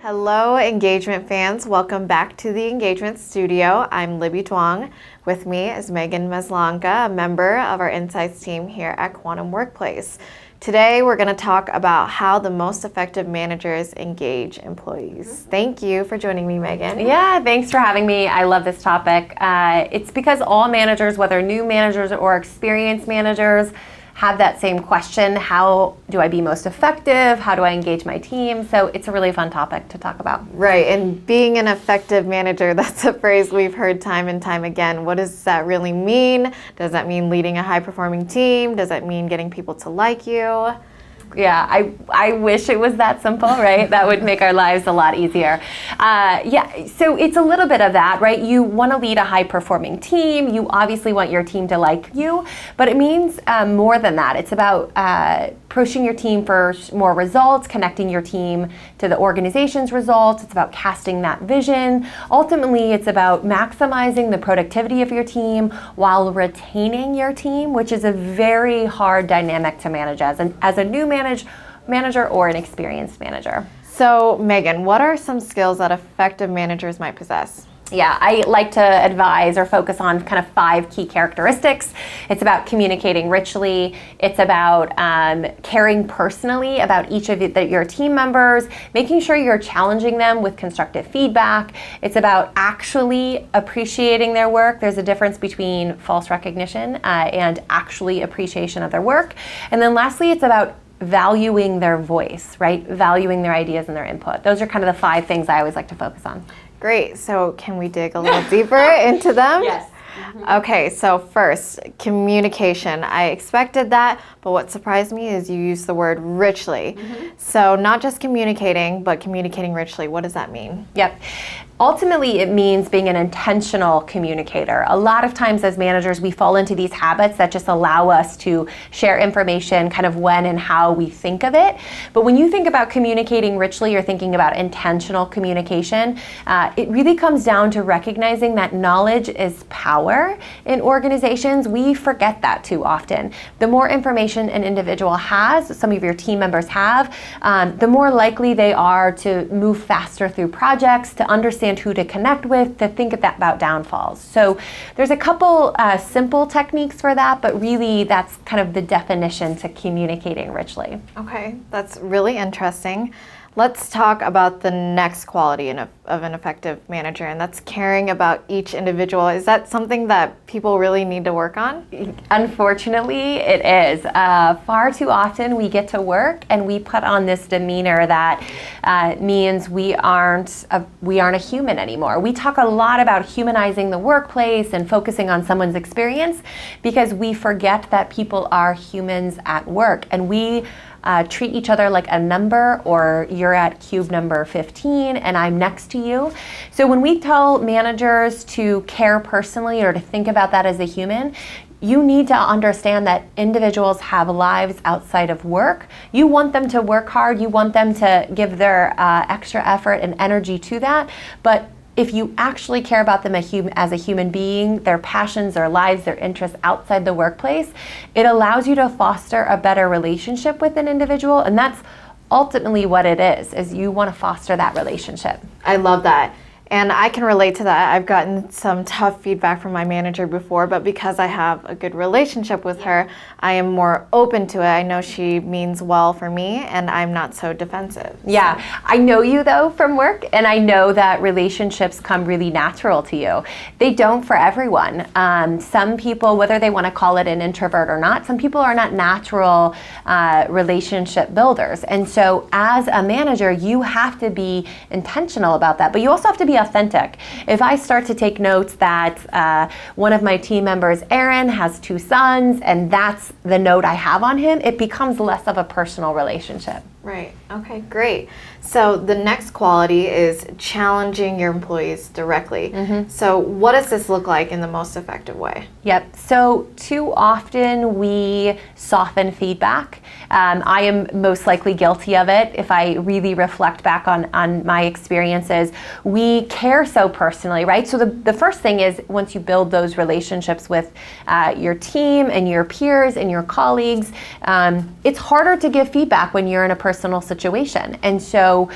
Hello, engagement fans. Welcome back to the Engagement Studio. I'm Libby Duong. With me is Megan Maslanka, a member of our Insights team here at Quantum Workplace. Today, we're going to talk about how the most effective managers engage employees. Thank you for joining me, Megan. Yeah, thanks for having me. I love this topic. It's because all managers, whether new managers or experienced managers, have that same question: how do I be most effective? How do I engage my team? So it's a really fun topic to talk about. Right, and being an effective manager, that's a phrase we've heard time and time again. What does that really mean? Does that mean leading a high-performing team? Does that mean getting people to like you? Yeah, I wish it was that simple, right? That would make our lives a lot easier. So it's a little bit of that, right? You want to lead a high-performing team. You obviously want your team to like you, but it means more than that. It's about pushing your team for more results, connecting your team to the organization's results. It's about casting that vision. Ultimately, it's about maximizing the productivity of your team while retaining your team, which is a very hard dynamic to manage as a new manager or an experienced manager. So, Megan, what are some skills that effective managers might possess? Yeah, I like to advise or focus on kind of 5 key characteristics. It's about communicating richly. It's about caring personally about each of your team members, making sure you're challenging them with constructive feedback. It's about actually appreciating their work. There's a difference between false recognition and actually appreciation of their work. And then lastly, it's about valuing their voice, right? Valuing their ideas and their input. Those are kind of the 5 things I always like to focus on. Great. So can we dig a little deeper into them? Yes. Okay, so first, communication. I expected that, but what surprised me is you used the word richly. So not just communicating, but communicating richly. What does that mean? Yep. Ultimately, it means being an intentional communicator. A lot of times as managers, we fall into these habits that just allow us to share information kind of when and how we think of it. But when you think about communicating richly, you're thinking about intentional communication. It really comes down to recognizing that knowledge is power in organizations. We forget that too often. The more information an individual has, some of your team members have, the more likely they are to move faster through projects, to understand who to connect with, to think about downfalls. So there's a couple simple techniques for that, but really that's kind of the definition to communicating richly. Okay, that's really interesting. Let's talk about the next quality of an effective manager, and that's caring about each individual. Is that something that people really need to work on? Unfortunately, it is. Far too often we get to work and we put on this demeanor that means we aren't a human anymore. We talk a lot about humanizing the workplace and focusing on someone's experience because we forget that people are humans at work, and we treat each other like a number, or you're at cube number 15 and I'm next to you. So when we tell managers to care personally or to think about that as a human, you need to understand that individuals have lives outside of work. You want them to work hard, you want them to give their extra effort and energy to that, but if you actually care about them as a human being, their passions, their lives, their interests outside the workplace, it allows you to foster a better relationship with an individual, and that's ultimately what it is you want to foster that relationship. I love that. And I can relate to that. I've gotten some tough feedback from my manager before, but because I have a good relationship with her, I am more open to it. I know she means well for me, and I'm not so defensive. Yeah, so. I know you though from work, and I know that relationships come really natural to you. They don't for everyone. Some people, whether they want to call it an introvert or not, some people are not natural relationship builders. And so as a manager, you have to be intentional about that, but you also have to be authentic. If I start to take notes that one of my team members, Aaron, has 2 sons, and that's the note I have on him, it becomes less of a personal relationship. Right. Okay, great. So the next quality is challenging your employees directly. So what does this look like in the most effective way? Yep. So too often we soften feedback. I am most likely guilty of it. If I really reflect back on my experiences, we care so personally, right? So the first thing is, once you build those relationships with your team and your peers and your colleagues, it's harder to give feedback when you're in a personal situation. And so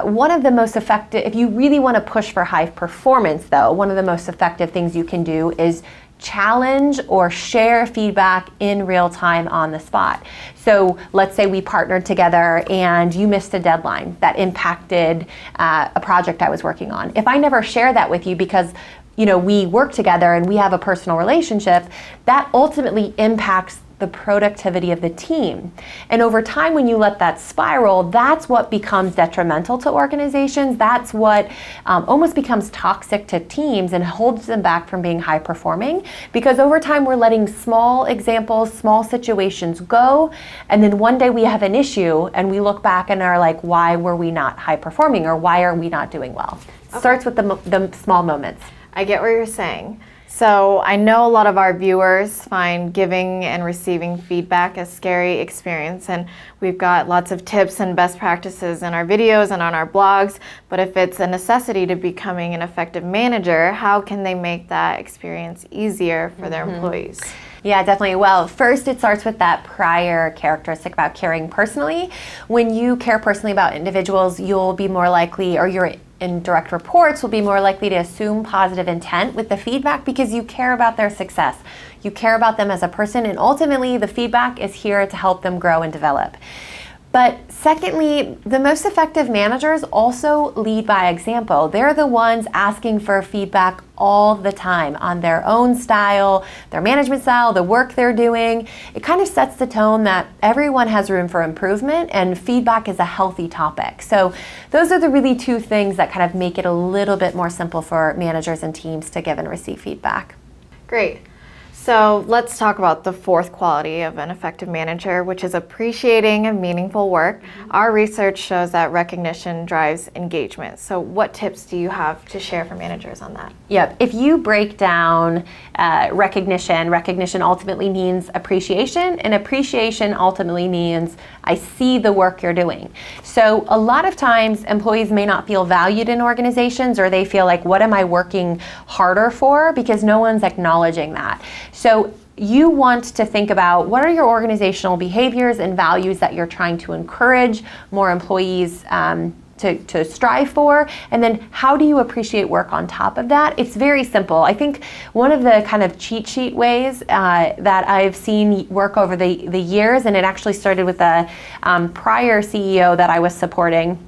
one of the most effective, if you really want to push for high performance though, one of the most effective things you can do is challenge or share feedback in real time on the spot. So let's say we partnered together and you missed a deadline that impacted a project I was working on. If I never share that with you because we work together and we have a personal relationship, that ultimately impacts the productivity of the team. And over time, when you let that spiral, that's what becomes detrimental to organizations. That's what almost becomes toxic to teams and holds them back from being high performing, because over time we're letting small examples, small situations go, and then one day we have an issue and we look back and are like, why were we not high performing, or why are we not doing well? Okay. Starts with the small moments. I get what you're saying. So I know a lot of our viewers find giving and receiving feedback a scary experience, and we've got lots of tips and best practices in our videos and on our blogs, but if it's a necessity to becoming an effective manager, how can they make that experience easier for their employees? Yeah, definitely. Well, first it starts with that prior characteristic about caring personally. When you care personally about individuals, you'll be more likely, or your indirect reports will be more likely to assume positive intent with the feedback because you care about their success. You care about them as a person, and ultimately the feedback is here to help them grow and develop. But secondly, the most effective managers also lead by example. They're the ones asking for feedback all the time on their own style, their management style, the work they're doing. It kind of sets the tone that everyone has room for improvement, and feedback is a healthy topic. So those are the really two things that kind of make it a little bit more simple for managers and teams to give and receive feedback. Great. So let's talk about the fourth quality of an effective manager, which is appreciating meaningful work. Our research shows that recognition drives engagement. So what tips do you have to share for managers on that? Yep. If you break down recognition ultimately means appreciation, and appreciation ultimately means I see the work you're doing. So a lot of times employees may not feel valued in organizations, or they feel like, what am I working harder for? Because no one's acknowledging that. So you want to think about, what are your organizational behaviors and values that you're trying to encourage more employees to strive for, and then how do you appreciate work on top of that? It's very simple. I think one of the kind of cheat sheet ways that I've seen work over the years, and it actually started with a prior CEO that I was supporting,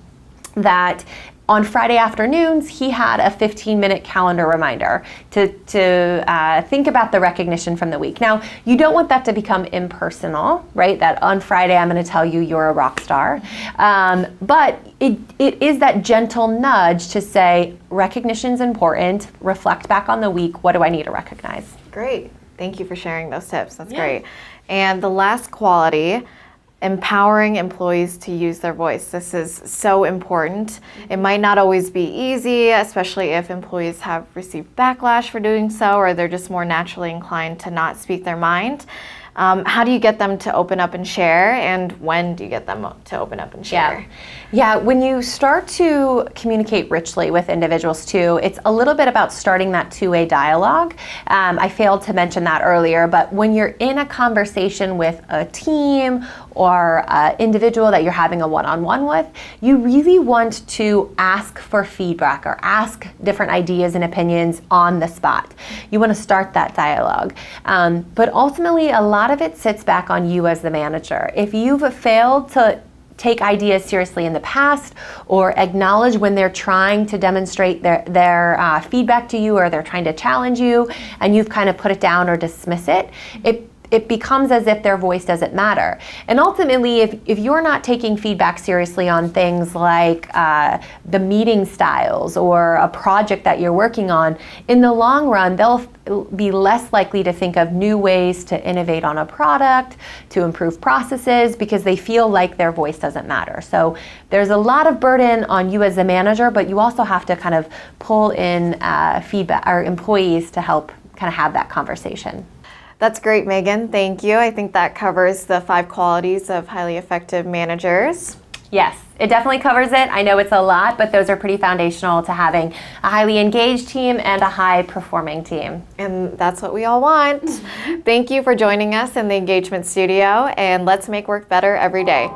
that on Friday afternoons, he had a 15-minute calendar reminder to think about the recognition from the week. Now, you don't want that to become impersonal, right? That on Friday, I'm going to tell you you're a rock star. But it is that gentle nudge to say, recognition's important, reflect back on the week, what do I need to recognize? Great. Thank you for sharing those tips. That's great. And the last quality, empowering employees to use their voice. This is so important. It might not always be easy, especially if employees have received backlash for doing so, or they're just more naturally inclined to not speak their mind. How do you get them to open up and share, and when do you get them to open up and share? Yeah, when you start to communicate richly with individuals too, it's a little bit about starting that two-way dialogue. I failed to mention that earlier, but when you're in a conversation with a team or an individual that you're having a one-on-one with, you really want to ask for feedback or ask different ideas and opinions on the spot. You want to start that dialogue. But ultimately, a lot of it sits back on you as the manager. If you've failed to take ideas seriously in the past, or acknowledge when they're trying to demonstrate their feedback to you, or they're trying to challenge you, and you've kind of put it down or dismiss it, it becomes as if their voice doesn't matter. And ultimately, if you're not taking feedback seriously on things like the meeting styles or a project that you're working on, in the long run, they'll be less likely to think of new ways to innovate on a product, to improve processes, because they feel like their voice doesn't matter. So there's a lot of burden on you as a manager, but you also have to kind of pull in feedback or employees to help kind of have that conversation. That's great, Megan. Thank you. I think that covers the 5 qualities of highly effective managers. Yes, it definitely covers it. I know it's a lot, but those are pretty foundational to having a highly engaged team and a high-performing team. And that's what we all want. Thank you for joining us in the Engagement Studio, and let's make work better every day.